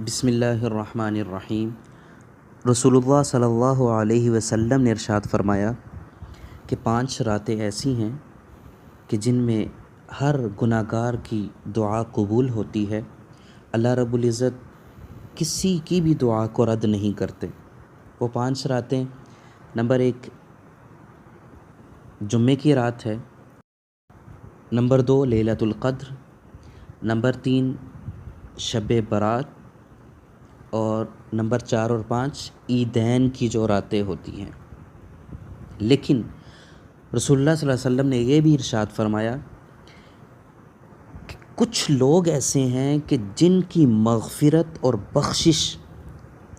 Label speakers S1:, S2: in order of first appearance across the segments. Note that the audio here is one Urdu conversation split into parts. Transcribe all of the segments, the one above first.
S1: بسم اللہ الرحمن الرحیم۔ رسول اللہ صلی اللہ علیہ وسلم نے ارشاد فرمایا کہ 5 راتیں ایسی ہیں کہ جن میں ہر گناہ گار کی دعا قبول ہوتی ہے۔ اللہ رب العزت کسی کی بھی دعا کو رد نہیں کرتے۔ وہ 5 راتیں، نمبر 1 جمعے کی رات ہے، نمبر 2 لیلۃ القدر، نمبر 3 شب برات، اور نمبر 4 اور 5 عیدین کی جو راتیں ہوتی ہیں۔ لیکن رسول اللہ صلی اللہ علیہ وسلم نے یہ بھی ارشاد فرمایا کہ کچھ لوگ ایسے ہیں کہ جن کی مغفرت اور بخشش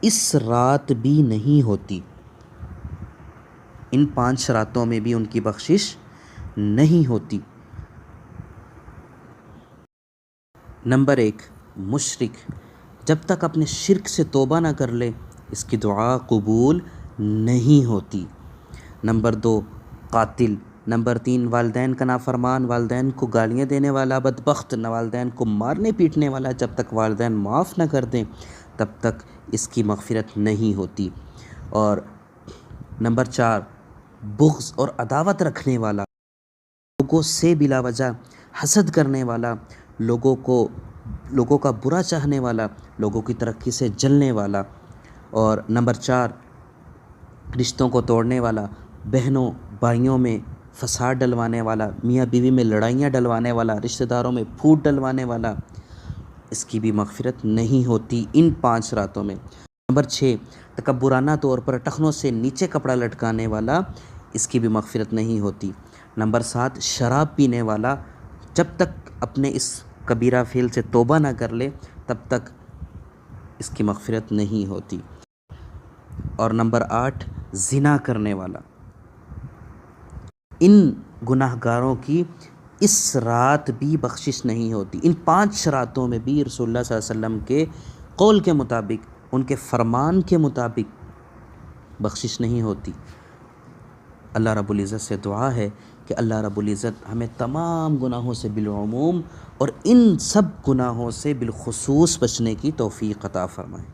S1: اس رات بھی نہیں ہوتی، ان 5 راتوں میں بھی ان کی بخشش نہیں ہوتی۔ نمبر 1 مشرک، جب تک اپنے شرک سے توبہ نہ کر لے اس کی دعا قبول نہیں ہوتی۔ نمبر 2 قاتل، نمبر 3 والدین کا نافرمان، والدین کو گالیاں دینے والا بدبخت، والدین کو مارنے پیٹنے والا، جب تک والدین معاف نہ کر دیں تب تک اس کی مغفرت نہیں ہوتی۔ اور نمبر 4 بغض اور عداوت رکھنے والا، لوگوں سے بلا وجہ حسد کرنے والا، لوگوں کا برا چاہنے والا، لوگوں کی ترقی سے جلنے والا۔ اور نمبر 4 رشتوں کو توڑنے والا، بہنوں بھائیوں میں فساد ڈلوانے والا، میاں بیوی میں لڑائیاں ڈلوانے والا، رشتہ داروں میں پھوٹ ڈلوانے والا، اس کی بھی مغفرت نہیں ہوتی ان 5 راتوں میں۔ نمبر 6 تکبرانہ طور پر ٹخنوں سے نیچے کپڑا لٹکانے والا، اس کی بھی مغفرت نہیں ہوتی۔ نمبر 7 شراب پینے والا، جب تک اپنے اس کبیرہ فعل سے توبہ نہ کر لے تب تک اس کی مغفرت نہیں ہوتی۔ اور نمبر 8 زنا کرنے والا، ان گناہ گاروں کی اس رات بھی بخشش نہیں ہوتی۔ ان 5 راتوں میں بھی رسول اللہ صلی اللہ علیہ وسلم کے قول کے مطابق، ان کے فرمان کے مطابق بخشش نہیں ہوتی۔ اللہ رب العزت سے دعا ہے کہ اللہ رب العزت ہمیں تمام گناہوں سے بالعموم اور ان سب گناہوں سے بالخصوص بچنے کی توفیق عطا فرمائے۔